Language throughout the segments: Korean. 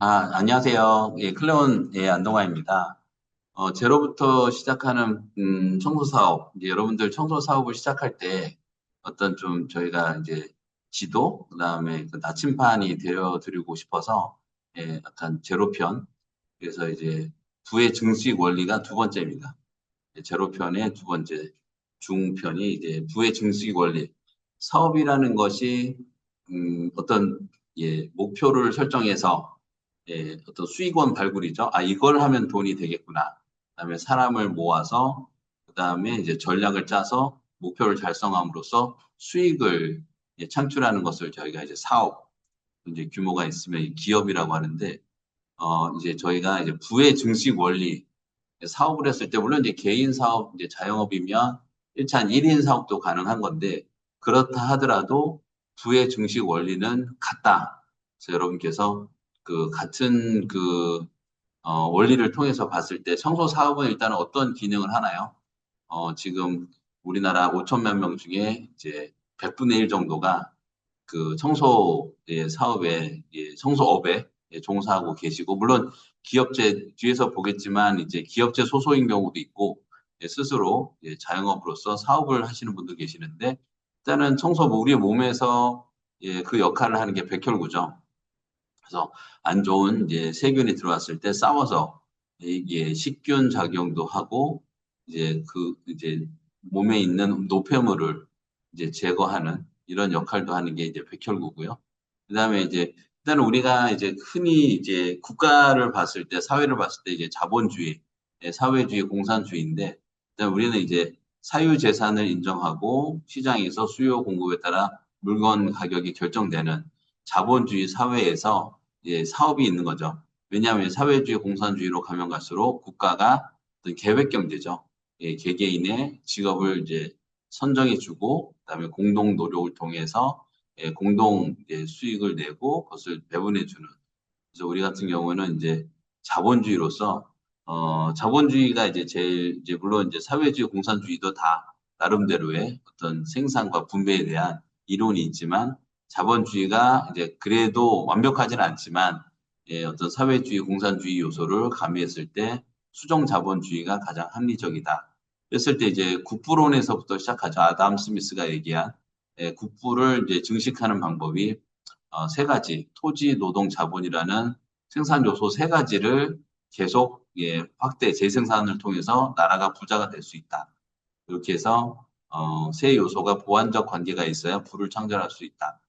안녕하세요. 예, 클레온, 예, 안동화입니다. 제로부터 시작하는, 청소 사업, 이제 여러분들 청소 사업을 시작할 때 어떤 좀 저희가 이제 지도, 그 다음에 그 나침판이 되어드리고 싶어서, 예, 약간 제로편, 그래서 이제 부의 증식 원리가 두 번째입니다. 예, 제로편의 두 번째, 중편이 이제 부의 증식 원리. 사업이라는 것이, 어떤, 예, 목표를 설정해서 예, 어떤 수익원 발굴이죠. 이걸 하면 돈이 되겠구나. 그다음에 사람을 모아서 그다음에 이제 전략을 짜서 목표를 달성함으로써 수익을 예, 창출하는 것을 저희가 이제 사업 이제 규모가 있으면 이 기업이라고 하는데 이제 저희가 이제 부의 증식 원리 사업을 했을 때 물론 이제 개인 사업 이제 자영업이면 1인 사업도 가능한 건데 그렇다 하더라도 부의 증식 원리는 같다. 그래서 여러분께서 그 같은 원리를 통해서 봤을 때 청소 사업은 일단 어떤 기능을 하나요? 지금 우리나라 5천만 명 중에 이제 100분의 1 정도가 그 청소 예, 사업에 예, 청소업에 예, 종사하고 계시고 물론 기업체 뒤에서 보겠지만 이제 기업체 소속인 경우도 있고 예, 스스로 예, 자영업으로서 사업을 하시는 분도 계시는데 일단은 청소 우리 몸에서 예, 그 역할을 하는 게 백혈구죠. 그래서 안 좋은 이제 세균이 들어왔을 때 싸워서 이게 식균 작용도 하고 이제 몸에 있는 노폐물을 이제 제거하는 이런 역할도 하는 게 이제 백혈구고요. 그다음에 이제 일단은 우리가 이제 흔히 이제 국가를 봤을 때 사회를 봤을 때 이제 자본주의, 사회주의, 공산주의인데 일단 우리는 이제 사유재산을 인정하고 시장에서 수요 공급에 따라 물건 가격이 결정되는 자본주의 사회에서 예, 사업이 있는 거죠. 왜냐하면 사회주의, 공산주의로 가면 갈수록 국가가 어떤 계획 경제죠. 예, 개개인의 직업을 이제 선정해주고, 그다음에 공동 노력을 통해서 예, 공동 이제 수익을 내고 그것을 배분해주는. 그래서 우리 같은 경우는 이제 자본주의로서 자본주의가 이제 제일 이제 물론 이제 사회주의, 공산주의도 다 나름대로의 어떤 생산과 분배에 대한 이론이 있지만 자본주의가 이제 그래도 완벽하지는 않지만 예, 어떤 사회주의, 공산주의 요소를 가미했을 때 수정 자본주의가 가장 합리적이다. 그랬을 때 이제 국부론에서부터 시작하죠. 아담 스미스가 얘기한 예, 국부를 이제 증식하는 방법이 세 가지, 토지, 노동, 자본이라는 생산 요소 세 가지를 계속 예, 확대, 재생산을 통해서 나라가 부자가 될 수 있다. 이렇게 해서 세 요소가 보완적 관계가 있어야 부를 창출할 수 있다.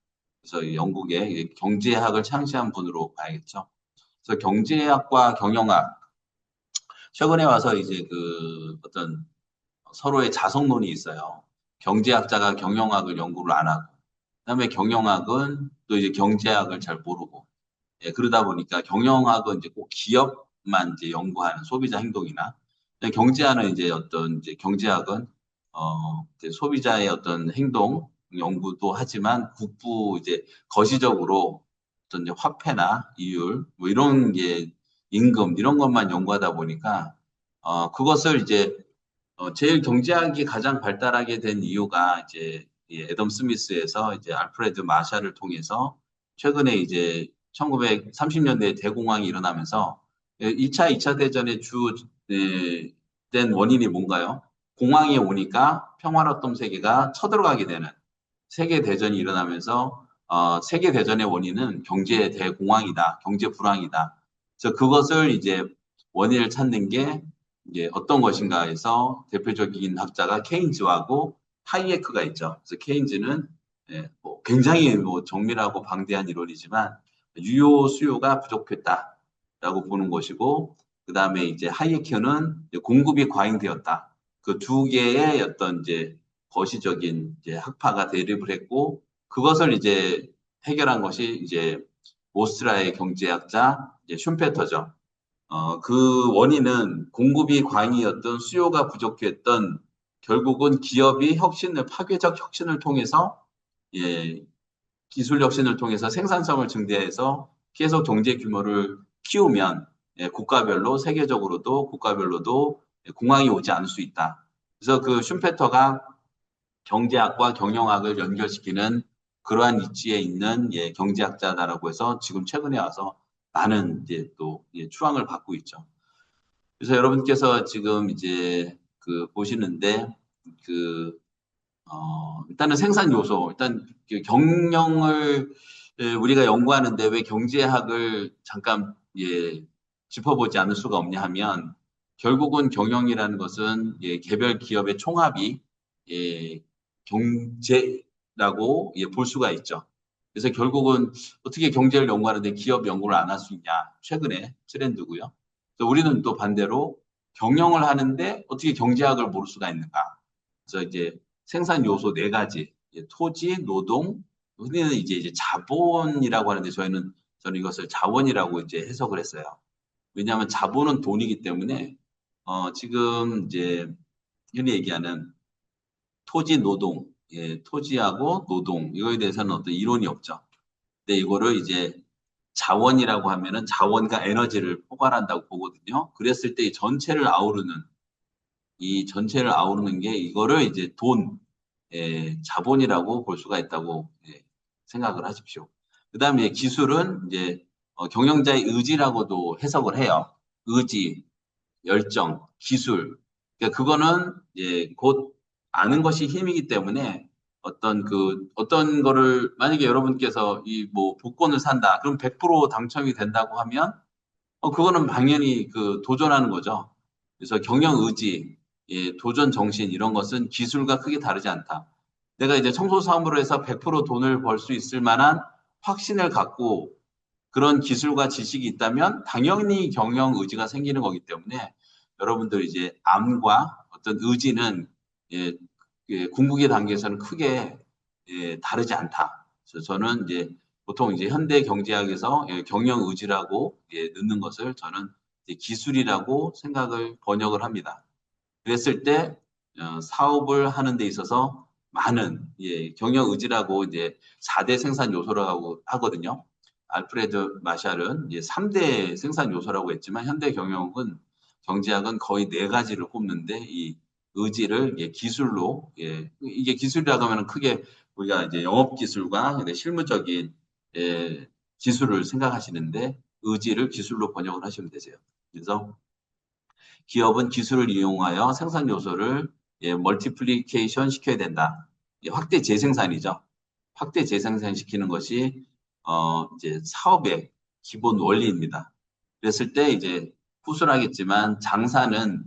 그래서 이 영국의 경제학을 창시한 분으로 봐야겠죠. 그래서 경제학과 경영학 최근에 와서 이제 그 어떤 서로의 자성론이 있어요. 경제학자가 경영학을 연구를 안 하고, 그다음에 경영학은 또 이제 경제학을 잘 모르고, 예, 그러다 보니까 경영학은 이제 꼭 기업만 이제 연구하는 소비자 행동이나 경제학은 이제 어떤 이제 경제학은 이제 소비자의 어떤 행동 연구도 하지만 국부 이제 거시적으로 어떤 이제 화폐나 이율 뭐 이런 게 임금 이런 것만 연구하다 보니까 그것을 이제 제일 경제학이 가장 발달하게 된 이유가 이제 이 애덤 스미스에서 이제 알프레드 마샬을 통해서 최근에 이제 1930년대에 대공황이 일어나면서 2차, 2차 대전의 된 원인이 뭔가요? 공황이 오니까 평화로웠던 세계가 쳐들어가게 되는 세계 대전이 일어나면서 세계 대전의 원인은 경제 대공황이다, 경제 불황이다. 그래서 그것을 이제 원인을 찾는 게 이제 어떤 것인가 해서 대표적인 학자가 케인즈하고 하이에크가 있죠. 그래서 케인즈는 예, 뭐 굉장히 뭐 정밀하고 방대한 이론이지만 유효 수요가 부족했다라고 보는 것이고 그 다음에 이제 하이에크는 이제 공급이 과잉되었다. 그 두 개의 어떤 이제 거시적인 이제 학파가 대립을 했고 그것을 이제 해결한 것이 이제 오스트리아의 경제학자 이제 슌페터죠. 그 원인은 공급이 과잉이었던 수요가 부족했던 결국은 기업이 파괴적 혁신을 통해서 예, 기술 혁신을 통해서 생산성을 증대해서 계속 경제 규모를 키우면 예, 국가별로 세계적으로도 국가별로도 공황이 오지 않을 수 있다. 그래서 그 슌페터가 경제학과 경영학을 연결시키는 그러한 위치에 있는 예, 경제학자다라고 해서 지금 최근에 와서 많은 이제 또 추앙을 받고 있죠. 그래서 여러분께서 지금 이제 그 보시는데 그 일단은 생산 요소, 일단 그 경영을 우리가 연구하는데 왜 경제학을 잠깐 짚어보지 않을 수가 없냐 하면 결국은 경영이라는 것은 개별 기업의 총합이 예, 경제라고 볼 수가 있죠. 그래서 결국은 어떻게 경제를 연구하는데 기업 연구를 안 할 수 있냐 최근에 트렌드고요. 그래서 우리는 또 반대로 경영을 하는데 어떻게 경제학을 모를 수가 있는가. 그래서 이제 생산 요소 네 가지, 토지, 노동, 흔히는 이제 자본이라고 하는데 저는 이것을 자원이라고 이제 해석을 했어요. 왜냐하면 자본은 돈이기 때문에 지금 이제 흔히 얘기하는 토지, 노동, 토지하고 노동 이거에 대해서는 어떤 이론이 없죠. 근데 이거를 이제 자원이라고 하면은 자원과 에너지를 포괄한다고 보거든요. 그랬을 때 이 전체를 아우르는 게 이거를 이제 자본이라고 볼 수가 있다고 생각을 하십시오. 그 다음에 기술은 이제 경영자의 의지라고도 해석을 해요. 의지, 열정, 기술. 그러니까 그거는 곧 아는 것이 힘이기 때문에 어떤 거를 만약에 여러분께서 이 뭐 복권을 산다. 그럼 100% 당첨이 된다고 하면 그거는 당연히 그 도전하는 거죠. 그래서 경영 의지, 도전 정신 이런 것은 기술과 크게 다르지 않다. 내가 이제 청소 사업으로 해서 100% 돈을 벌 수 있을 만한 확신을 갖고 그런 기술과 지식이 있다면 당연히 경영 의지가 생기는 거기 때문에 여러분들 이제 암과 어떤 의지는 예, 궁극의 단계에서는 크게 다르지 않다. 그래서 저는 이제 보통 이제 현대 경제학에서 경영 의지라고 넣는 것을 저는 이제 기술이라고 생각을 번역을 합니다. 그랬을 때 사업을 하는 데 있어서 많은 경영 의지라고 이제 4대 생산 요소라고 하거든요. 알프레드 마샬은 이제 3대 생산 요소라고 했지만 현대 경제학은 거의 네 가지를 꼽는데 이 의지를 기술로 이게 기술이라고 하면 크게 우리가 이제 영업 기술과 실무적인 기술을 생각하시는데 의지를 기술로 번역을 하시면 되세요. 그래서 기업은 기술을 이용하여 생산 요소를 멀티플리케이션 시켜야 된다. 확대 재생산이죠. 확대 재생산 시키는 것이 이제 사업의 기본 원리입니다. 그랬을 때 이제 후술하겠지만 장사는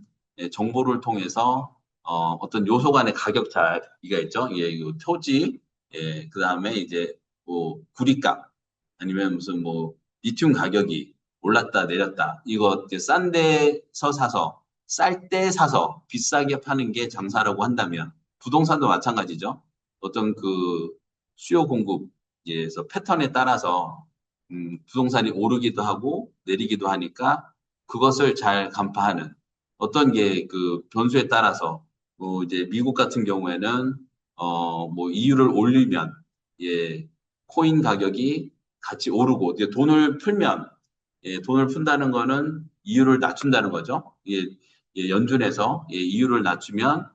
정보를 통해서 어떤 요소 간의 가격 차이가 있죠. 토지, 그다음에 이제 뭐 구리값 아니면 무슨 뭐 리튬 가격이 올랐다 내렸다. 이거 이제 싼 데서 사서 쌀 때 사서 비싸게 파는 게 장사라고 한다면 부동산도 마찬가지죠. 어떤 그 수요 공급에서 패턴에 따라서 부동산이 오르기도 하고 내리기도 하니까 그것을 잘 간파하는 어떤 게 그 변수에 따라서 이제 미국 같은 경우에는 뭐 이유를 올리면 코인 가격이 같이 오르고 이제 돈을 푼다는 거는 이유를 낮춘다는 거죠. 연준에서 이유를 낮추면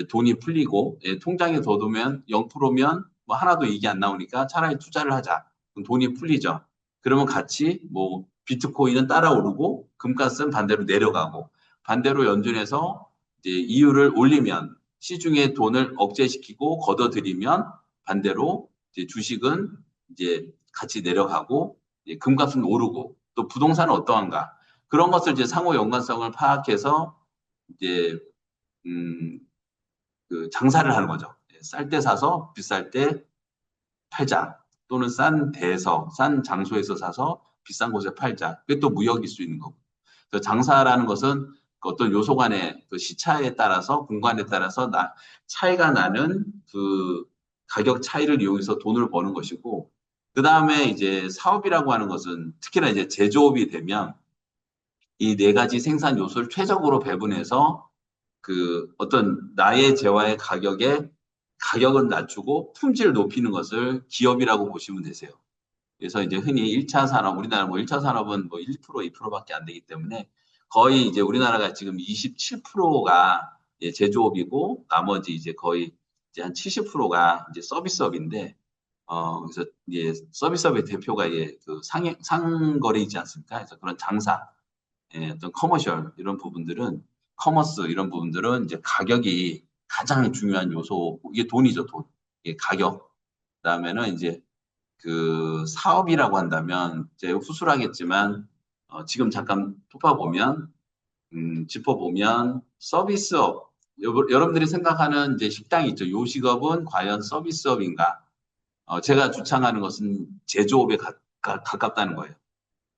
돈이 풀리고 통장에 둬두면 0%면 뭐 하나도 이익이 안 나오니까 차라리 투자를 하자. 그럼 돈이 풀리죠. 그러면 같이 뭐 비트코인은 따라오르고 금값은 반대로 내려가고 반대로 연준에서 이제 이유를 올리면 시중에 돈을 억제시키고 걷어들이면 반대로 이제 주식은 이제 같이 내려가고 금값은 오르고 또 부동산은 어떠한가 그런 것을 이제 상호 연관성을 파악해서 이제 그 장사를 하는 거죠. 쌀 때 사서 비쌀 때 팔자 또는 싼 장소에서 사서 비싼 곳에 팔자. 그게 또 무역일 수 있는 거고. 그래서 장사라는 것은 그 어떤 요소 간의 그 시차에 따라서 공간에 따라서 차이가 나는 그 가격 차이를 이용해서 돈을 버는 것이고 그 다음에 이제 사업이라고 하는 것은 특히나 이제 제조업이 되면 이 네 가지 생산 요소를 최적으로 배분해서 그 어떤 나의 재화의 가격은 낮추고 품질을 높이는 것을 기업이라고 보시면 되세요. 그래서 이제 흔히 1차 산업, 우리나라 뭐 1차 산업은 뭐 1%, 2%밖에 안 되기 때문에 거의 이제 우리나라가 지금 27%가 제조업이고 나머지 이제 거의 이제 한 70%가 이제 서비스업인데 그래서 이제 서비스업의 대표가 그 상거래 있지 않습니까? 그래서 그런 장사, 어떤 커머셜 이런 부분들은 커머스 이런 부분들은 이제 가격이 가장 중요한 요소. 이게 돈이죠, 돈. 이게 가격. 그다음에는 이제 그 사업이라고 한다면 이제 후술하겠지만 지금 잠깐 짚어보면 짚어보면 서비스업 여러분들이 생각하는 이제 식당이 있죠. 요식업은 과연 서비스업인가? 제가 주창하는 것은 제조업에 가깝다는 거예요.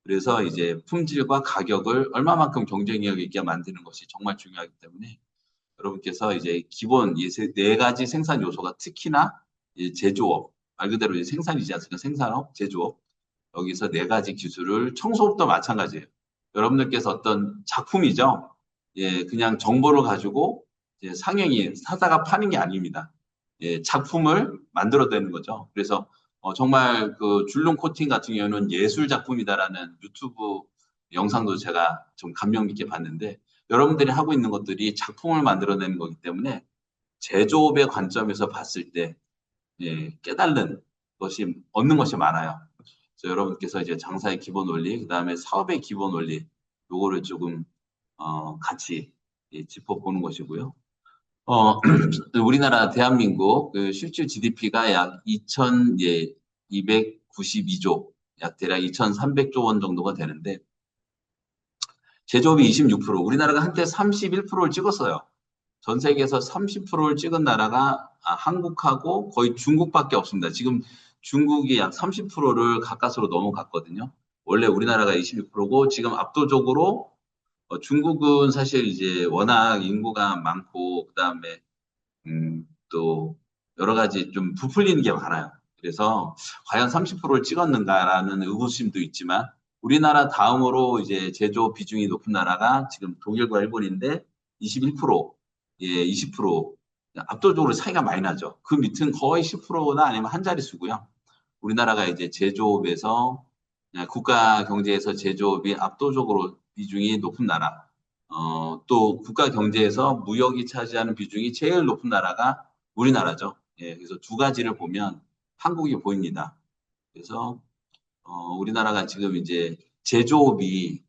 그래서 이제 품질과 가격을 얼마만큼 경쟁력 있게 만드는 것이 정말 중요하기 때문에 여러분께서 이제 기본 네 가지 생산 요소가 특히나 이 제조업 말 그대로 이제 생산이지 않습니까? 생산업, 제조업 여기서 네 가지 기술을 청소업도 마찬가지예요. 여러분들께서 어떤 작품이죠. 그냥 정보를 가지고 이제 상영이 사다가 파는 게 아닙니다. 작품을 만들어내는 거죠. 그래서 정말 그 줄눈 코팅 같은 경우는 예술 작품이다라는 유튜브 영상도 제가 좀 감명 깊게 봤는데 여러분들이 하고 있는 것들이 작품을 만들어내는 거기 때문에 제조업의 관점에서 봤을 때 깨달는 것이 얻는 것이 많아요. 그래서 여러분께서 이제 장사의 기본 원리, 그다음에 사업의 기본 원리, 요거를 조금 같이 짚어보는 것이고요. 우리나라 대한민국 그 실질 GDP가 약 2,292조, 약 대략 2,300조 원 정도가 되는데 제조업이 26%, 우리나라가 한때 31%를 찍었어요. 전 세계에서 30%를 찍은 나라가 한국하고 거의 중국밖에 없습니다. 지금 중국이 약 30%를 가까스로 넘어갔거든요. 원래 우리나라가 26%고 지금 압도적으로 중국은 사실 이제 워낙 인구가 많고 그다음에 또 여러 가지 좀 부풀리는 게 많아요. 그래서 과연 30%를 찍었는가라는 의구심도 있지만 우리나라 다음으로 이제 제조 비중이 높은 나라가 지금 독일과 일본인데 21%, 20% 압도적으로 차이가 많이 나죠. 그 밑은 거의 10%나 아니면 한 자릿수고요. 우리나라가 이제 제조업에서 국가 경제에서 제조업이 압도적으로 비중이 높은 나라. 또 국가 경제에서 무역이 차지하는 비중이 제일 높은 나라가 우리나라죠. 그래서 두 가지를 보면 한국이 보입니다. 그래서 우리나라가 지금 이제 제조업이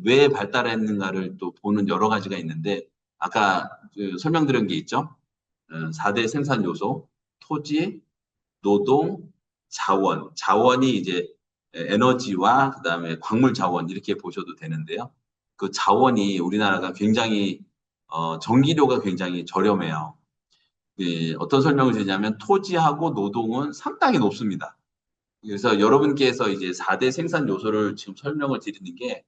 왜 발달했는가를 또 보는 여러 가지가 있는데 아까 그 설명드린 게 있죠. 4대 생산 요소, 토지, 노동, 자원. 자원이 이제 에너지와 그다음에 광물 자원 이렇게 보셔도 되는데요. 그 자원이 우리나라가 굉장히 전기료가 굉장히 저렴해요. 어떤 설명을 드리냐면 토지하고 노동은 상당히 높습니다. 그래서 여러분께서 이제 4대 생산 요소를 지금 설명을 드리는 게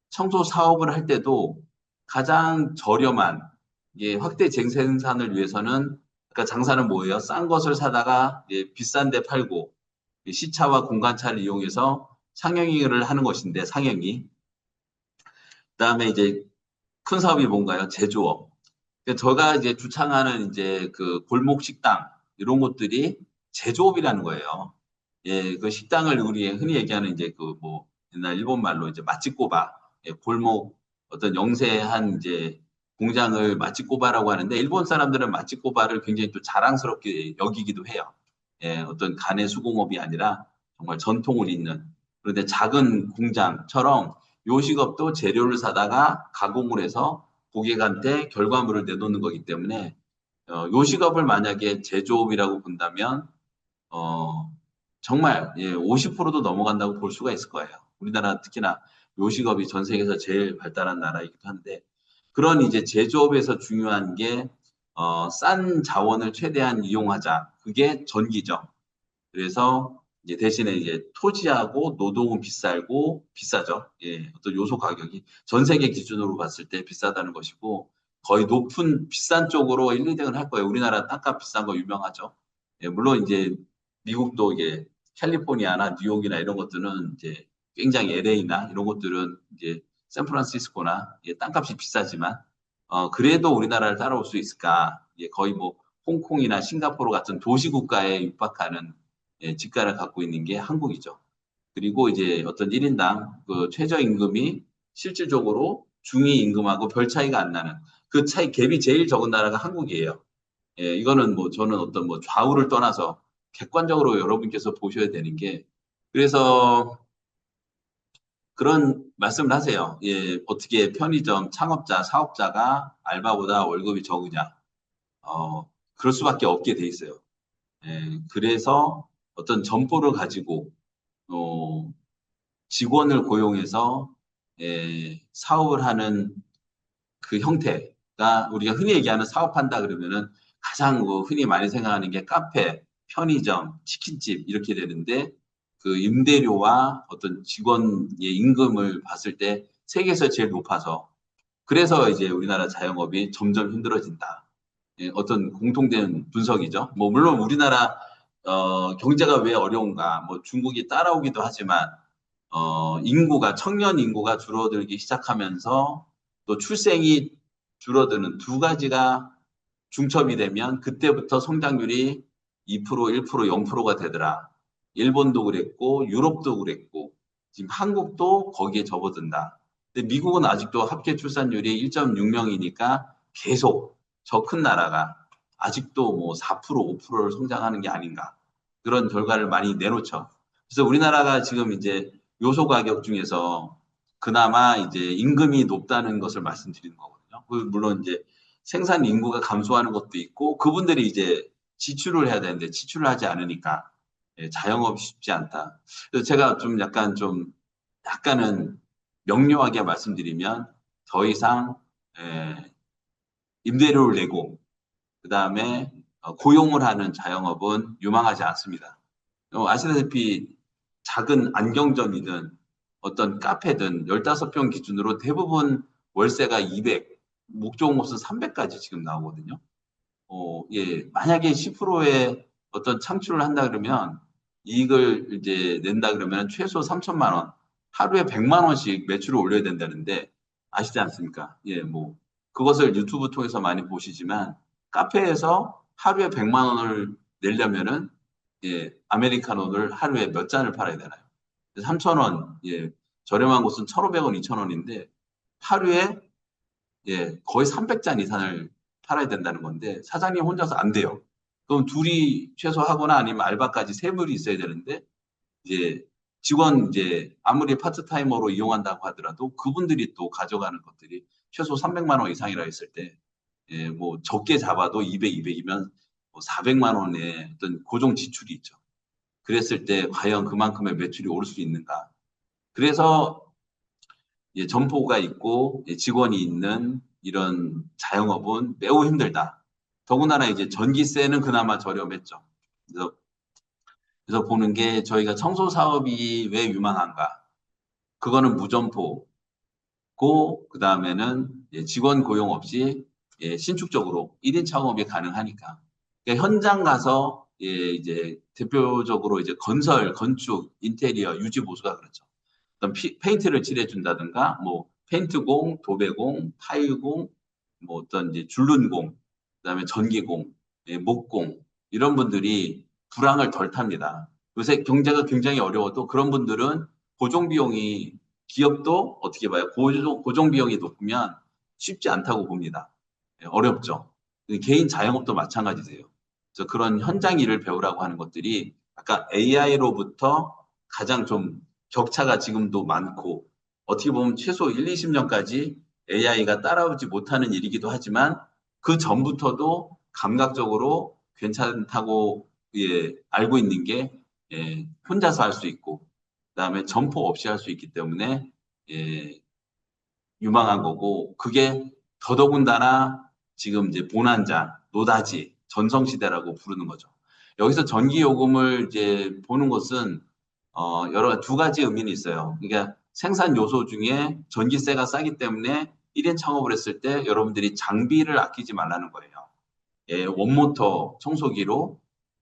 청소 사업을 할 때도 가장 저렴한 확대 재생산을 위해서는 그러니까 장사는 뭐예요? 싼 것을 사다가 비싼 데 팔고 시차와 공간차를 이용해서 상영을 하는 것인데 상영이 그다음에 이제 큰 사업이 뭔가요? 제조업. 그러니까 제가 이제 주창하는 이제 그 골목 식당 이런 것들이 제조업이라는 거예요. 그 식당을 우리 흔히 얘기하는 이제 그 뭐 옛날 일본 말로 이제 맛집꼬바, 골목 어떤 영세한 이제 공장을 맛집꼬바라고 하는데 일본 사람들은 맛집꼬바를 굉장히 또 자랑스럽게 여기기도 해요. 어떤 간의 수공업이 아니라 정말 전통을 잇는 그런데 작은 공장처럼 요식업도 재료를 사다가 가공을 해서 고객한테 결과물을 내놓는 거기 때문에 요식업을 만약에 제조업이라고 본다면 어, 정말 50%도 넘어간다고 볼 수가 있을 거예요. 우리나라 특히나 요식업이 전 세계에서 제일 발달한 나라이기도 한데 그런 이제 제조업에서 중요한 게 싼 자원을 최대한 이용하자. 그게 전기죠. 그래서 이제 대신에 이제 토지하고 노동은 비싸죠. 어떤 요소 가격이 전 세계 기준으로 봤을 때 비싸다는 것이고 거의 높은 비싼 쪽으로 1, 2등을 할 거예요. 우리나라 땅값 비싼 거 유명하죠. 물론 이제 미국도 이게 캘리포니아나 뉴욕이나 이런 것들은 이제 굉장히 LA나 이런 것들은 이제 샌프란시스코나 땅값이 비싸지만 그래도 우리나라를 따라올 수 있을까? 거의 뭐 홍콩이나 싱가포르 같은 도시 국가에 육박하는 집가를 갖고 있는 게 한국이죠. 그리고 이제 어떤 1인당 그 최저임금이 실질적으로 중위임금하고 별 차이가 안 나는 그 차이 갭이 제일 적은 나라가 한국이에요. 이거는 뭐 저는 어떤 뭐 좌우를 떠나서 객관적으로 여러분께서 보셔야 되는 게, 그래서 그런 말씀을 하세요. 예, 어떻게 편의점 창업자, 사업자가 알바보다 월급이 적으냐? 그럴 수밖에 없게 돼 있어요. 예, 그래서 어떤 점포를 가지고 직원을 고용해서 사업을 하는 그 형태가 우리가 흔히 얘기하는 사업한다 그러면은 가장 뭐 흔히 많이 생각하는 게 카페, 편의점, 치킨집 이렇게 되는데 그 임대료와 어떤 직원의 임금을 봤을 때 세계에서 제일 높아서 그래서 이제 우리나라 자영업이 점점 힘들어진다. 예, 어떤 공통된 분석이죠. 뭐 물론 우리나라 경제가 왜 어려운가? 뭐 중국이 따라오기도 하지만 인구가 청년 인구가 줄어들기 시작하면서 또 출생이 줄어드는 두 가지가 중첩이 되면 그때부터 성장률이 2%, 1%, 0%가 되더라. 일본도 그랬고 유럽도 그랬고 지금 한국도 거기에 접어든다. 근데 미국은 아직도 합계 출산율이 1.6명이니까 계속 저 큰 나라가 아직도 뭐 4%, 5%를 성장하는 게 아닌가. 그런 결과를 많이 내놓죠. 그래서 우리나라가 지금 이제 요소 가격 중에서 그나마 이제 임금이 높다는 것을 말씀드리는 거거든요. 물론 이제 생산 인구가 감소하는 것도 있고 그분들이 이제 지출을 해야 되는데 지출을 하지 않으니까 자영업이 쉽지 않다. 그래서 제가 좀 약간은 명료하게 말씀드리면 더 이상 임대료를 내고 그다음에 고용을 하는 자영업은 유망하지 않습니다. 아시다시피 작은 안경점이든 어떤 카페든 15평 기준으로 대부분 월세가 200, 목 좋은 곳은 300까지 지금 나오거든요. 예, 만약에 10%의 어떤 창출을 한다 그러면 이익을 이제 낸다 그러면 최소 3천만 원, 하루에 100만 원씩 매출을 올려야 된다는데 아시지 않습니까? 예, 뭐 그것을 유튜브 통해서 많이 보시지만 카페에서 하루에 100만 원을 내려면은 예, 아메리카노를 하루에 몇 잔을 팔아야 되나요? 3,000원, 예, 저렴한 곳은 1,500원, 2,000원인데 하루에 예, 거의 300잔 이상을 팔아야 된다는 건데 사장님 혼자서 안 돼요. 그럼 둘이 최소 하거나 아니면 알바까지 세 분이 있어야 되는데 이제 직원 이제 아무리 파트타이머로 이용한다고 하더라도 그분들이 또 가져가는 것들이 최소 300만 원 이상이라 했을 때 예, 뭐 적게 잡아도 200, 200이면 뭐 400만 원의 어떤 고정 지출이 있죠. 그랬을 때 과연 그만큼의 매출이 오를 수 있는가? 그래서 예, 점포가 있고 예, 직원이 있는 이런 자영업은 매우 힘들다. 더군다나 이제 전기세는 그나마 저렴했죠. 그래서 보는 게 저희가 청소 사업이 왜 유망한가? 그거는 무점포고 그다음에는 예, 직원 고용 없이 예, 신축적으로 1인 창업이 가능하니까. 그러니까 현장 가서 예, 이제 대표적으로 이제 건설, 건축, 인테리어, 유지 보수가 그렇죠. 어떤 페인트를 칠해준다든가, 뭐, 페인트공, 도배공, 타일공, 뭐 어떤 이제 줄눈공, 그다음에 전기공, 예, 목공, 이런 분들이 불황을 덜 탑니다. 요새 경제가 굉장히 어려워도 그런 분들은 고정 비용이, 기업도 어떻게 봐요? 고정 비용이 높으면 쉽지 않다고 봅니다. 예, 어렵죠. 개인 자영업도 마찬가지세요. 그래서 그런 현장 일을 배우라고 하는 것들이 아까 AI로부터 가장 좀 격차가 지금도 많고 어떻게 보면 최소 1, 20년까지 AI가 따라오지 못하는 일이기도 하지만 그 전부터도 감각적으로 괜찮다고 예, 알고 있는 게 예, 혼자서 할 수 있고 그다음에 점포 없이 할 수 있기 때문에 예, 유망한 거고 그게 더더군다나 지금 이제 bonanza, 노다지, 전성시대라고 부르는 거죠. 여기서 전기요금을 이제 보는 것은 여러 두 가지 의미는 있어요. 그러니까 생산 요소 중에 전기세가 싸기 때문에 1인 창업을 했을 때 여러분들이 장비를 아끼지 말라는 거예요. 예, 원모터 청소기로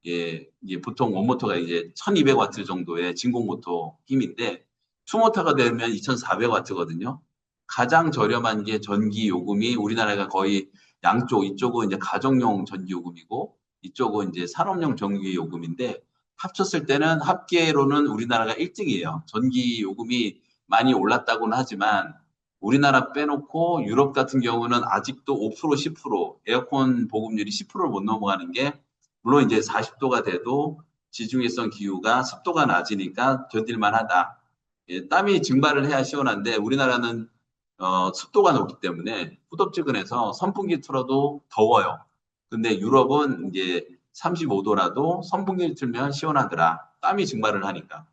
예, 이게 보통 원모터가 이제 1200와트 정도의 진공모터 힘인데 투모터가 되면 2400와트거든요. 가장 저렴한 게 전기 요금이 우리나라가 거의 양쪽 이쪽은 이제 가정용 전기 요금이고 이쪽은 이제 산업용 전기 요금인데 합쳤을 때는 합계로는 우리나라가 1등이에요. 전기 요금이 많이 올랐다고는 하지만 우리나라 빼놓고 유럽 같은 경우는 아직도 5%, 10% 에어컨 보급률이 10%를 못 넘어가는 게 물론 이제 40도가 돼도 지중해성 기후가 습도가 낮으니까 견딜만하다. 예, 땀이 증발을 해야 시원한데 우리나라는 습도가 높기 때문에 후덥지근해서 선풍기 틀어도 더워요. 근데 유럽은 이제 35도라도 선풍기를 틀면 시원하더라. 땀이 증발을 하니까.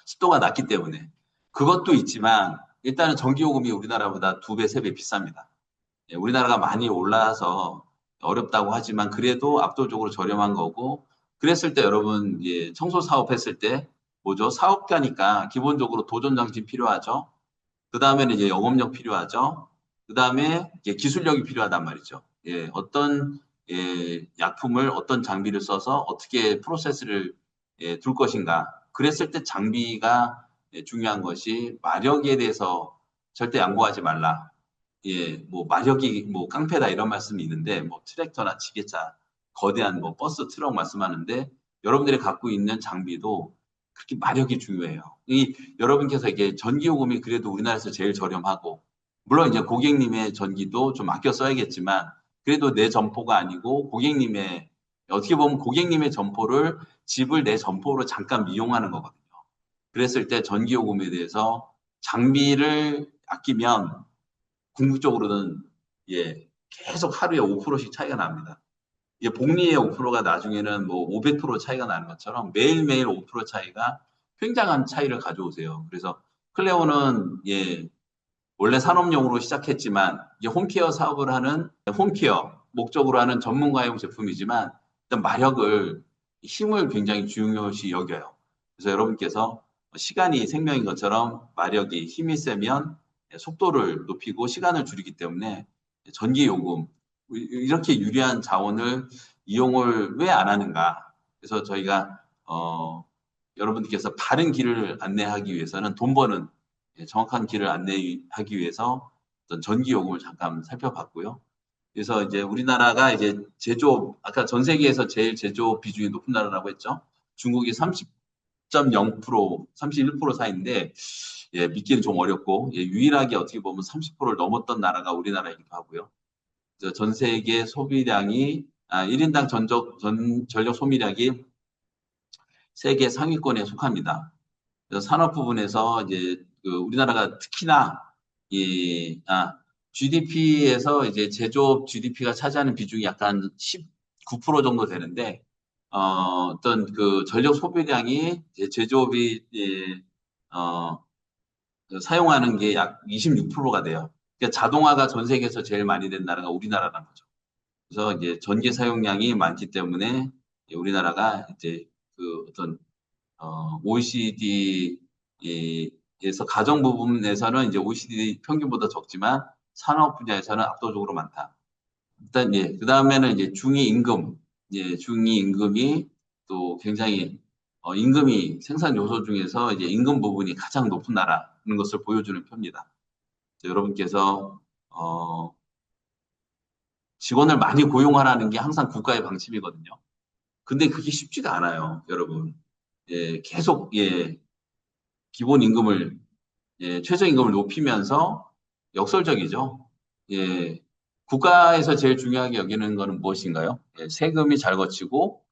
습도가 낮기 때문에. 그것도 있지만 일단은 전기요금이 우리나라보다 2배, 3배 비쌉니다. 예, 우리나라가 많이 올라서 어렵다고 하지만 그래도 압도적으로 저렴한 거고 그랬을 때 여러분 예, 청소 사업 했을 때 뭐죠? 사업가니까 기본적으로 도전장치 필요하죠. 그 다음에는 이제 영업력 필요하죠. 그 다음에 기술력이 필요하단 말이죠. 예, 어떤 약품을 어떤 장비를 써서 어떻게 프로세스를 둘 것인가. 그랬을 때 장비가 중요한 것이 마력에 대해서 절대 양보하지 말라. 예, 뭐 마력이 뭐 깡패다 이런 말씀이 있는데 뭐 트랙터나 지게차, 거대한 뭐 버스, 트럭 말씀하는데 여러분들이 갖고 있는 장비도 그렇게 마력이 중요해요. 여러분께서 이게 전기요금이 그래도 우리나라에서 제일 저렴하고 물론 이제 고객님의 전기도 좀 아껴 써야겠지만 그래도 내 점포가 아니고 고객님의 어떻게 보면 고객님의 점포를 집을 내 점포로 잠깐 이용하는 거거든요. 그랬을 때 전기요금에 대해서 장비를 아끼면 궁극적으로는 예, 계속 하루에 5%씩 차이가 납니다. 예, 복리의 5%가 나중에는 뭐 500% 차이가 나는 것처럼 매일매일 5% 차이가 굉장한 차이를 가져오세요. 그래서 클레오는 예, 원래 산업용으로 시작했지만 이제 홈케어 사업을 하는 홈케어 목적으로 하는 전문가용 제품이지만 일단 마력을 힘을 굉장히 중요시 여겨요. 그래서 여러분께서 시간이 생명인 것처럼 마력이 힘이 세면 속도를 높이고 시간을 줄이기 때문에 전기 요금 이렇게 유리한 자원을 이용을 왜 안 하는가? 그래서 저희가 여러분들께서 바른 길을 안내하기 위해서는 돈 버는 정확한 길을 안내하기 위해서 어떤 전기 요금을 잠깐 살펴봤고요. 그래서 이제 우리나라가 이제 제조업 아까 전 세계에서 제일 제조업 비중이 높은 나라라고 했죠. 중국이 30.0%, 31% 사이인데 예, 믿기는 좀 어렵고 예, 유일하게 어떻게 보면 30%를 넘었던 나라가 우리나라이기도 하고요. 전 세계 소비량이 1인당 전력 소비량이 세계 상위권에 속합니다. 그래서 산업 부분에서 이제 그 우리나라가 특히나 GDP에서 이제 제조업 GDP가 차지하는 비중이 약간 19% 정도 되는데 어떤 그 전력 소비량이 제조업이 사용하는 게 약 26%가 돼요. 그러니까 자동화가 전 세계에서 제일 많이 된 나라가 우리나라라는 거죠. 그래서 이제 전기 사용량이 많기 때문에 우리나라가 이제 그 어떤 OECD에서 가정 부분에서는 이제 OECD 평균보다 적지만 산업 분야에서는 압도적으로 많다. 일단 예, 그 다음에는 이제 중위 임금, 예, 중위 임금이 또 굉장히 임금이 생산 요소 중에서 이제 임금 부분이 가장 높은 나라는 것을 보여주는 표입니다. 여러분께서 직원을 많이 고용하라는 게 항상 국가의 방침이거든요. 근데 그게 쉽지가 않아요, 여러분. 예, 계속 예, 기본 임금을 예, 최저임금을 높이면서 역설적이죠. 예, 국가에서 제일 중요하게 여기는 것은 무엇인가요? 예, 세금이 잘 거치고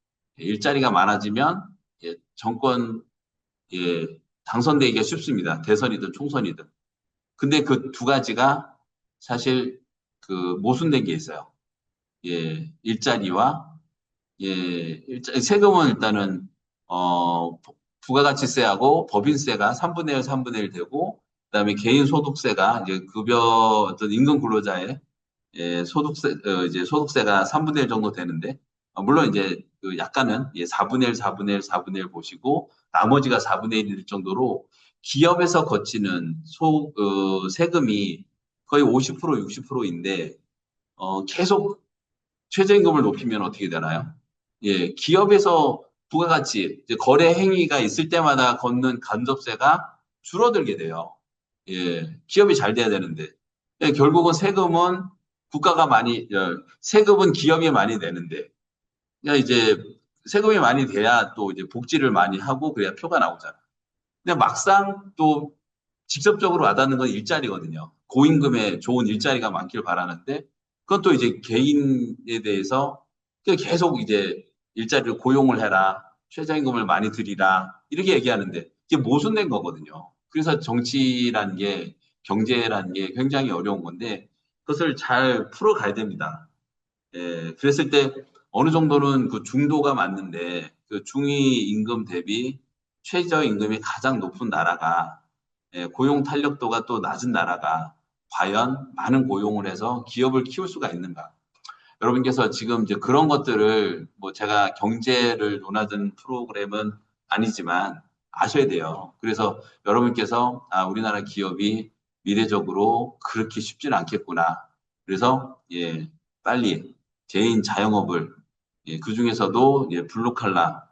예, 일자리가 많아지면 예, 정권 예, 당선되기가 쉽습니다. 대선이든 총선이든. 근데 그 두 가지가 사실 그 모순된 게 있어요. 예, 일자리와 세금은 일단은 부가가치세하고 법인세가 3분의 1, 3분의 1 되고 그다음에 개인 소득세가 이제 급여 어떤 임금 근로자의 이제 소득세가 3분의 1 정도 되는데 물론 이제 그 약간은 4분의 1, 4분의 1, 4분의 1 보시고 나머지가 4분의 1일 정도로 기업에서 거치는 세금이 거의 50%, 60%인데 계속 최저임금을 높이면 어떻게 되나요? 예, 기업에서 부가가치, 이제 거래 행위가 있을 때마다 걷는 간접세가 줄어들게 돼요. 예, 기업이 잘 돼야 되는데. 예, 결국은 세금은 기업이 많이 내는데, 그러니까 이제 세금이 많이 돼야 또 이제 복지를 많이 하고 그래야 표가 나오잖아. 근데 막상 또 직접적으로 와닿는 건 일자리거든요. 고임금에 좋은 일자리가 많길 바라는데, 그건 또 이제 개인에 대해서 계속 이제 일자리를 고용을 해라. 최저임금을 많이 드리라 이렇게 얘기하는데 이게 모순된 거거든요. 그래서 정치라는 게 경제라는 게 굉장히 어려운 건데 그것을 잘 풀어가야 됩니다. 예, 그랬을 때 어느 정도는 그 중도가 맞는데 그 중위 임금 대비 최저 임금이 가장 높은 나라가 고용 탄력도가 또 낮은 나라가 과연 많은 고용을 해서 기업을 키울 수가 있는가? 여러분께서 지금 이제 그런 것들을 뭐 제가 경제를 논하던 프로그램은 아니지만 아셔야 돼요. 그래서 여러분께서 우리나라 기업이 미래적으로 그렇게 쉽지는 않겠구나. 그래서 빨리 개인 자영업을 그 중에서도 블루 칼라,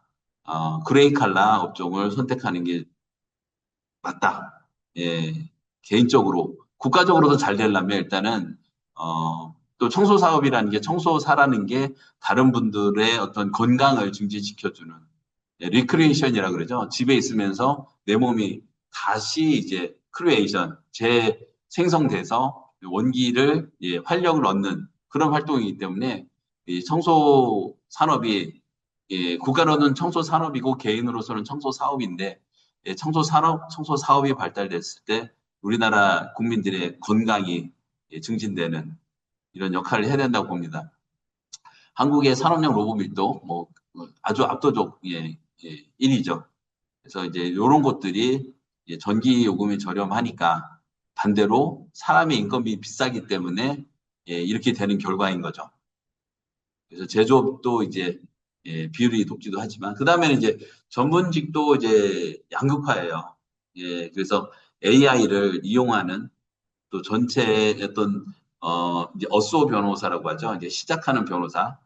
그레이 칼라 업종을 선택하는 게 맞다. 예, 개인적으로 국가적으로도 잘 되려면 일단은 또 청소 사업이라는 게 청소사라는 게 다른 분들의 어떤 건강을 증진시켜주는 리크리에이션이라 그러죠. 집에 있으면서 내 몸이 다시 이제 크리에이션 재생성돼서 원기를 활력을 얻는 그런 활동이기 때문에 이 청소 산업이 국가로는 청소 산업이고 개인으로서는 청소 사업인데 청소 산업, 청소 사업이 발달됐을 때 우리나라 국민들의 건강이 증진되는 이런 역할을 해야 된다고 봅니다. 한국의 산업용 로봇 밀도 뭐 아주 압도적 1위죠. 그래서 이제 이런 것들이 전기 요금이 저렴하니까 반대로 사람의 인건비 비싸기 때문에 이렇게 되는 결과인 거죠. 그래서 제조업도 이제 비율이 높기도 하지만 그 다음에는 이제 전문직도 이제 양극화예요. 그래서 AI를 이용하는 또 전체의 어떤 이제 어쏘 변호사라고 하죠. 이제 시작하는 변호사,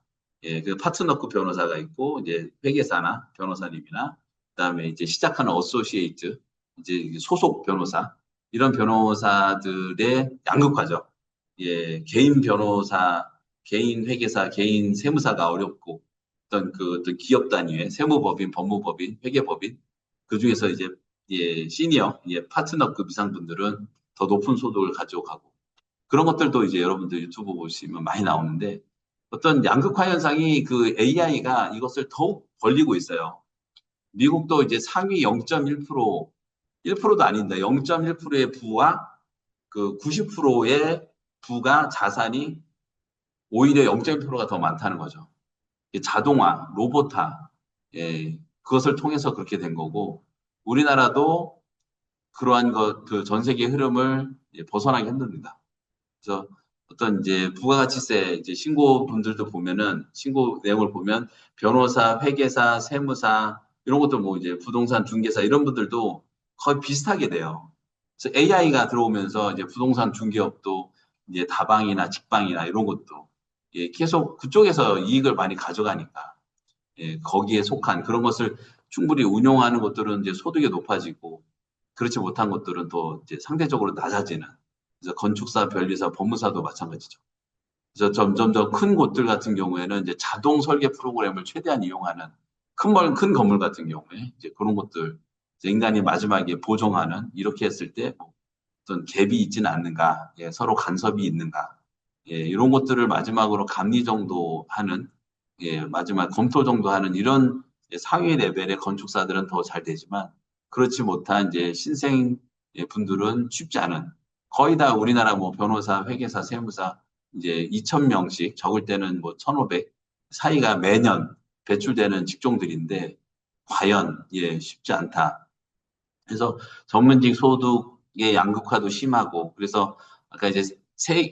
그 파트너급 변호사가 있고 이제 회계사나 변호사님이나 그다음에 이제 시작하는 어소시에이트, 이제 소속 변호사 이런 변호사들의 양극화죠. 개인 변호사, 개인 회계사, 개인 세무사가 어렵고 어떤 기업 단위의 세무법인, 법무법인, 회계법인 그 중에서 이제 시니어, 파트너급 이상 분들은 더 높은 소득을 가져가고 그런 것들도 이제 여러분들 유튜브 보시면 많이 나오는데 어떤 양극화 현상이 그 AI가 이것을 더욱 벌리고 있어요. 미국도 이제 상위 0.1%, 1%도 아닌데 0.1%의 부와 그 90%의 부가 자산이 오히려 0.1%가 더 많다는 거죠. 자동화, 로봇화, 그것을 통해서 그렇게 된 거고 우리나라도 그러한 그 전 세계 흐름을 벗어나기 힘듭니다. 그래서 어떤 이제 부가가치세 이제 신고분들도 보면은 신고 내용을 보면 변호사, 회계사, 세무사 이런 것들 뭐 이제 부동산 중개사 이런 분들도 거의 비슷하게 돼요. 그래서 AI가 들어오면서 이제 부동산 중개업도 이제 다방이나 직방이나 이런 것도 계속 그쪽에서 이익을 많이 가져가니까 거기에 속한 그런 것을 충분히 운용하는 것들은 이제 소득이 높아지고 그렇지 못한 것들은 또 이제 상대적으로 낮아지는. 그래서 건축사, 변리사, 법무사도 마찬가지죠. 그래서 점점 더 큰 곳들 같은 경우에는 이제 자동 설계 프로그램을 최대한 이용하는 큰 건물 같은 경우에 이제 그런 것들 인간이 마지막에 보정하는 이렇게 했을 때 어떤 갭이 있지는 않는가, 서로 간섭이 있는가, 이런 것들을 마지막으로 감리 정도 하는, 마지막 검토 정도 하는 이런 상위 레벨의 건축사들은 더 잘 되지만 그렇지 못한 이제 신생 분들은 쉽지 않은 거의 다 우리나라 뭐 변호사, 회계사, 세무사 이제 2,000명씩 적을 때는 뭐 1,500 사이가 매년 배출되는 직종들인데 과연 쉽지 않다. 그래서 전문직 소득의 양극화도 심하고 그래서 아까 이제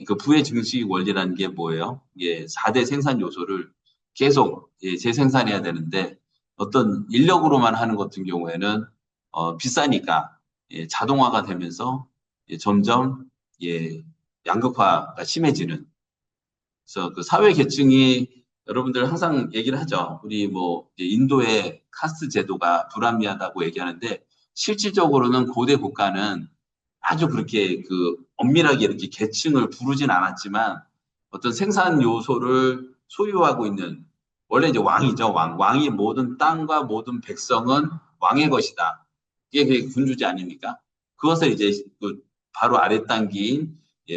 그 부의 증식 원리라는 게 뭐예요? 4대 생산 요소를 계속 재생산해야 되는데 어떤 인력으로만 하는 것 같은 경우에는 비싸니까 자동화가 되면서 점점 양극화가 심해지는 그래서 그 사회 계층이 여러분들 항상 얘기를 하죠. 우리 뭐 인도의 카스트 제도가 불합리하다고 얘기하는데 실질적으로는 고대 국가는 아주 그렇게 그 엄밀하게 이렇게 계층을 부르진 않았지만 어떤 생산 요소를 소유하고 있는 원래 이제 왕이죠. 왕이 모든 땅과 모든 백성은 왕의 것이다. 이게 그 군주제 아닙니까? 그것을 이제 그 바로 아래 단계인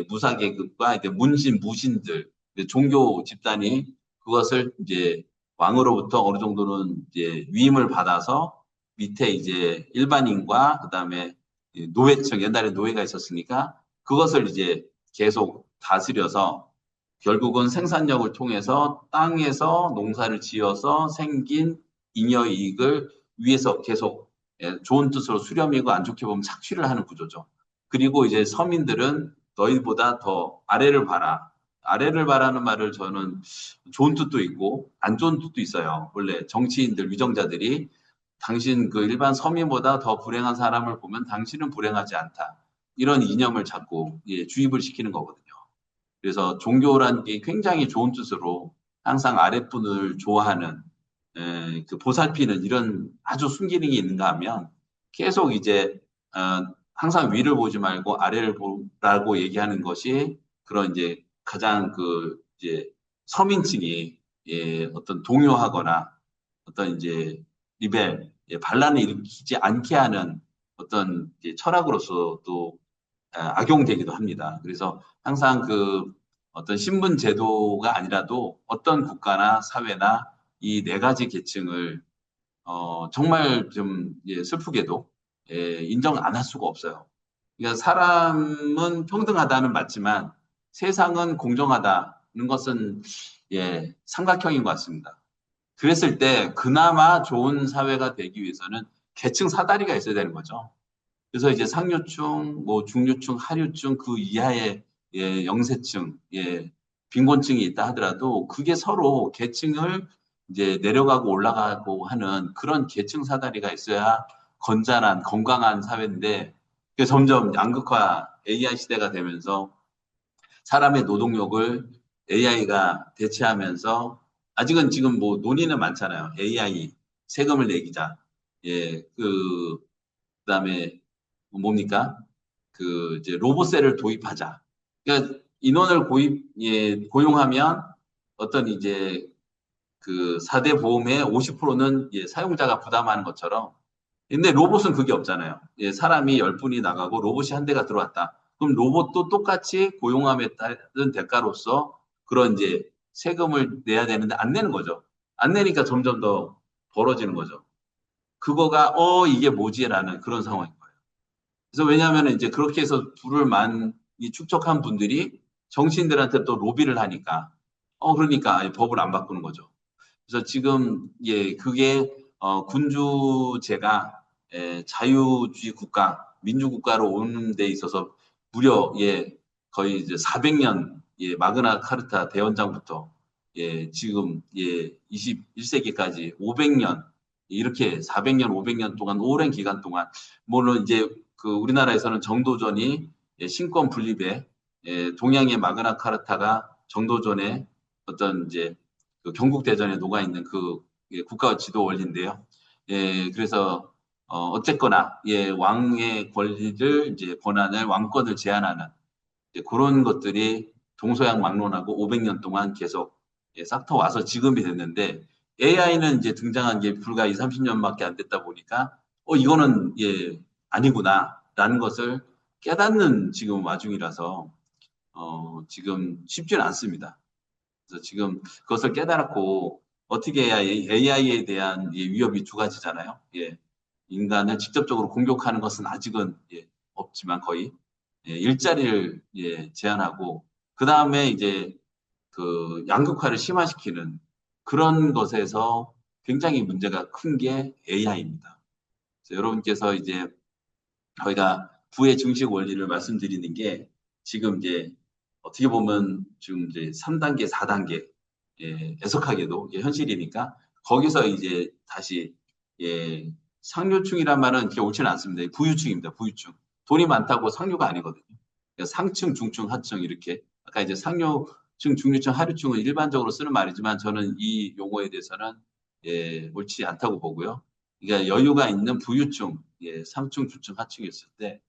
무사계급과 이제 문신, 무신들 종교 집단이 그것을 이제 왕으로부터 어느 정도는 이제 위임을 받아서 밑에 이제 일반인과 그다음에 노회층, 옛날에 노예가 있었으니까 그것을 이제 계속 다스려서 결국은 생산력을 통해서 땅에서 농사를 지어서 생긴 잉여 이익을 위에서 계속 좋은 뜻으로 수렴이고 안 좋게 보면 착취를 하는 구조죠. 그리고 이제 서민들은 너희보다 더 아래를 봐라. 아래를 봐라는 말을 저는 좋은 뜻도 있고 안 좋은 뜻도 있어요. 원래 정치인들, 위정자들이 당신 그 일반 서민보다 더 불행한 사람을 보면 당신은 불행하지 않다. 이런 이념을 자꾸 주입을 시키는 거거든요. 그래서 종교란 게 굉장히 좋은 뜻으로 항상 아랫분을 좋아하는 그 보살피는 이런 아주 순기능이 있는가 하면 계속 이제 항상 위를 보지 말고 아래를 보라고 얘기하는 것이 그런 이제 가장 그 이제 서민층이 어떤 동요하거나 어떤 이제 리벨 반란을 일으키지 않게 하는 어떤 이제 철학으로서 또 악용되기도 합니다. 그래서 항상 그 어떤 신분 제도가 아니라도 어떤 국가나 사회나 이 네 가지 계층을 정말 좀 슬프게도 인정 안 할 수가 없어요. 그러니까 사람은 평등하다는 맞지만 세상은 공정하다는 것은 삼각형인 것 같습니다. 그랬을 때 그나마 좋은 사회가 되기 위해서는 계층 사다리가 있어야 되는 거죠. 그래서 이제 상류층, 뭐 중류층, 하류층 그 이하의 영세층, 빈곤층이 있다 하더라도 그게 서로 계층을 이제 내려가고 올라가고 하는 그런 계층 사다리가 있어야 건전한 건강한 사회인데 그게 점점 양극화 AI 시대가 되면서 사람의 노동력을 AI가 대체하면서 아직은 지금 뭐 논의는 많잖아요. AI 세금을 내기자. 그다음에 뭡니까? 그 이제 로보셀을 도입하자. 그러니까 인원을 고용하면 어떤 이제 그 4대 보험의 50%는 사용자가 부담하는 것처럼. 근데 로봇은 그게 없잖아요. 사람이 10분이 나가고 로봇이 한 대가 들어왔다. 그럼 로봇도 똑같이 고용함에 따른 대가로서 그런 이제 세금을 내야 되는데 안 내는 거죠. 안 내니까 점점 더 벌어지는 거죠. 그거가 이게 뭐지라는 그런 상황인 거예요. 그래서 왜냐하면 이제 그렇게 해서 부를 많이 축적한 분들이 정치인들한테 또 로비를 하니까 그러니까 법을 안 바꾸는 거죠. 그래서 지금 그게 군주제가 자유주의 국가, 민주국가로 오는 데 있어서 무려 거의 이제 400년 마그나 카르타 대원장부터 지금 21세기까지 500년 이렇게 400년, 500년 동안 오랜 기간 동안 물론 이제 그 우리나라에서는 정도전이 신권 분립에 동양의 마그나 카르타가 정도전에 어떤 이제 그 경국 대전에 녹아 있는 그 국가 지도 원리인데요. 그래서 어쨌거나 왕의 권리를 이제 권한을 왕권을 제한하는 그런 것들이 동서양 막론하고 500년 동안 계속 싹터 와서 지금이 됐는데 AI는 이제 등장한 게 불과 2, 30년밖에 안 됐다 보니까 이거는 아니구나라는 것을 깨닫는 지금 와중이라서 지금 쉽지는 않습니다. 그래서 지금 그것을 깨달았고 어떻게 해야 AI에 대한 위협이 두 가지잖아요. 인간을 직접적으로 공격하는 것은 아직은 없지만 거의 일자리를 제한하고 그 다음에 이제 그 양극화를 심화시키는 그런 것에서 굉장히 문제가 큰 게 AI입니다. 여러분께서 이제 저희가 부의 증식 원리를 말씀드리는 게 지금 이제 어떻게 보면 지금 이제 3단계, 4단계 애석하게도 현실이니까 거기서 이제 다시 상류층이란 말은 그렇게 옳지는 않습니다. 부유층입니다. 부유층. 돈이 많다고 상류가 아니거든요. 그러니까 상층, 중층, 하층 이렇게 아까 이제 상류층, 중류층, 하류층은 일반적으로 쓰는 말이지만 저는 이 용어에 대해서는 옳지 않다고 보고요. 그러니까 여유가 있는 부유층, 상층, 중층, 하층이었을 때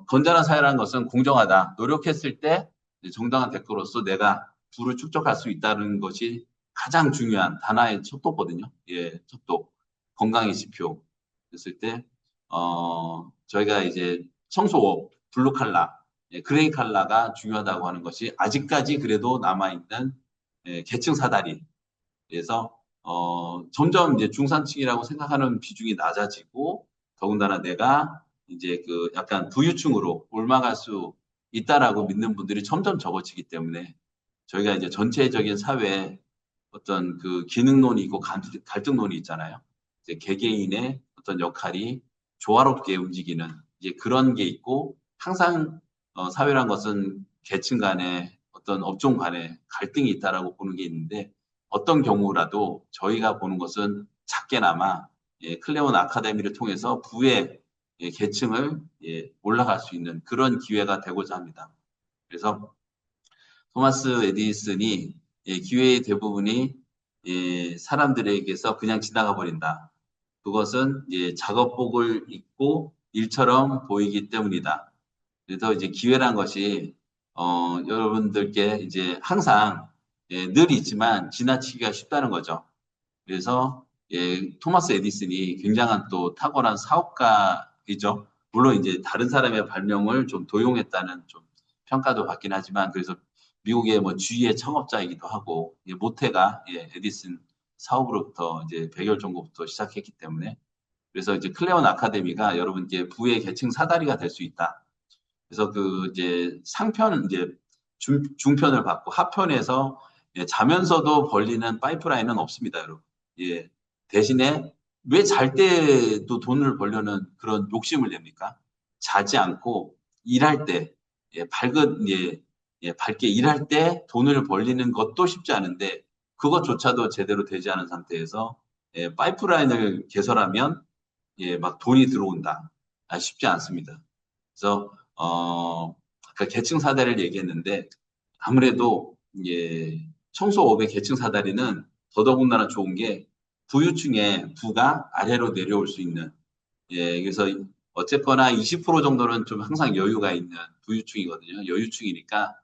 건전한 사회라는 것은 공정하다. 노력했을 때 정당한 대가로서 내가 부를 축적할 수 있다는 것이 가장 중요한 하나의 척도거든요. 척도. 건강의 지표. 그랬을 때, 저희가 이제 청소업, 블루 칼라, 그레이 칼라가 중요하다고 하는 것이 아직까지 그래도 남아있는 계층 사다리. 그래서 점점 이제 중산층이라고 생각하는 비중이 낮아지고, 더군다나 내가 이제 그 약간 부유층으로 올라갈 수 있다라고 믿는 분들이 점점 적어지기 때문에 저희가 이제 전체적인 사회에 어떤 그 기능론이 있고 갈등론이 있잖아요. 이제 개개인의 어떤 역할이 조화롭게 움직이는 이제 그런 게 있고, 항상 사회란 것은 계층 간에 어떤 업종 간에 갈등이 있다라고 보는 게 있는데, 어떤 경우라도 저희가 보는 것은 작게나마 클레온 아카데미를 통해서 부의 계층을 올라갈 수 있는 그런 기회가 되고자 합니다. 그래서 토마스 에디슨이 기회의 대부분이 사람들에게서 그냥 지나가 버린다. 그것은 작업복을 입고 일처럼 보이기 때문이다. 그래서 이제 기회란 것이 여러분들께 이제 항상 늘 있지만 지나치기가 쉽다는 거죠. 그래서 토마스 에디슨이 굉장한 또 탁월한 사업가이죠. 물론 이제 다른 사람의 발명을 좀 도용했다는 좀 평가도 받긴 하지만, 그래서 미국의 뭐 주위의 창업자이기도 하고, 모태가 에디슨 사업으로부터 이제 백열전공부터 시작했기 때문에, 그래서 이제 클레온 아카데미가 여러분께 부의 계층 사다리가 될 수 있다. 그래서 그 이제 상편 이제 중편을 받고 하편에서 자면서도 벌리는 파이프라인은 없습니다, 여러분. 예. 대신에 왜 잘 때도 돈을 벌려는 그런 욕심을 냅니까? 자지 않고 일할 때, 밝게 일할 때 돈을 벌리는 것도 쉽지 않은데, 그것조차도 제대로 되지 않은 상태에서 파이프라인을 개설하면 막 돈이 들어온다. 쉽지 않습니다. 그래서 아까 계층 사다리를 얘기했는데, 아무래도 청소업의 계층 사다리는 더더군다나 좋은 게 부유층의 부가 아래로 내려올 수 있는, 그래서 어쨌거나 20% 정도는 좀 항상 여유가 있는 부유층이거든요. 여유층이니까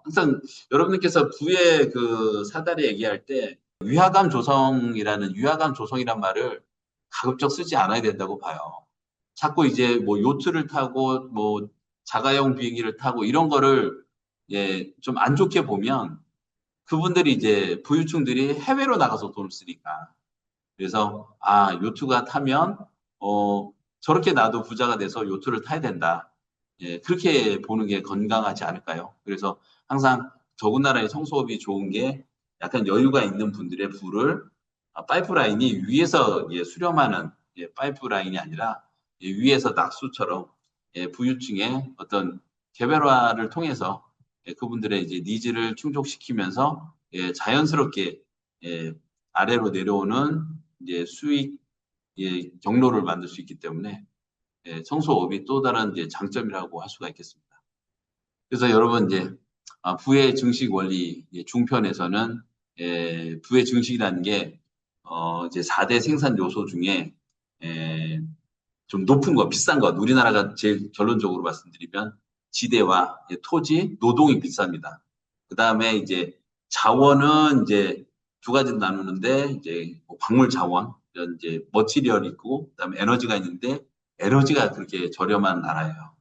항상 여러분들께서 부의 그 사다리 얘기할 때 위화감 조성이란 말을 가급적 쓰지 않아야 된다고 봐요. 자꾸 이제 뭐 요트를 타고 뭐 자가용 비행기를 타고 이런 거를 좀 안 좋게 보면, 그분들이 이제 부유층들이 해외로 나가서 돈을 쓰니까, 그래서 요트가 타면 저렇게 나도 부자가 돼서 요트를 타야 된다. 그렇게 보는 게 건강하지 않을까요? 그래서 항상 더군다나 청소업이 좋은 게 약간 여유가 있는 분들의 부를 파이프라인이 위에서 수렴하는 파이프라인이 아니라 위에서 낙수처럼 부유층의 어떤 개별화를 통해서 그분들의 이제 니즈를 충족시키면서 자연스럽게 예, 아래로 내려오는 이제 수익 경로를 만들 수 있기 때문에 청소업이 또 다른 이제 장점이라고 할 수가 있겠습니다. 그래서 여러분 이제 부의 증식 원리 중편에서는 부의 증식이라는 게 이제 4대 생산 요소 중에 좀 높은 것, 비싼 것, 우리나라가 제일 결론적으로 말씀드리면 지대와 토지, 노동이 비쌉니다. 그 다음에 이제 자원은 이제 두 가지로 나누는데, 이제 뭐 광물 자원, 이런 이제 머티리얼이 있고, 그다음에 에너지가 있는데, 에너지가 그렇게 저렴한 나라예요.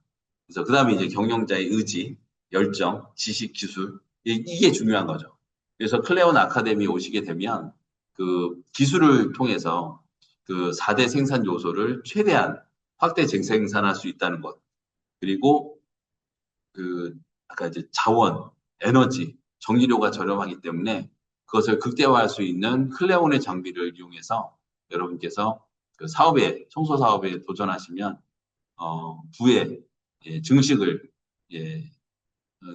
그래서 그다음에 이제 경영자의 의지, 열정, 지식, 기술, 이게 중요한 거죠. 그래서 클레온 아카데미 오시게 되면 그 기술을 통해서 그 4대 생산 요소를 최대한 확대 재생산할 수 있다는 것. 그리고 그 아까 이제 자원, 에너지, 전기료가 저렴하기 때문에 그것을 극대화할 수 있는 클레온의 장비를 이용해서 여러분께서 그 청소 사업에 도전하시면 부의 증식을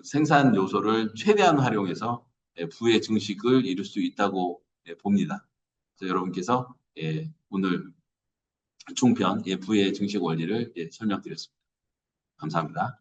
생산 요소를 최대한 활용해서 부의 증식을 이룰 수 있다고 봅니다. 그래서 여러분께서 오늘 중편 부의 증식 원리를 설명드렸습니다. 감사합니다.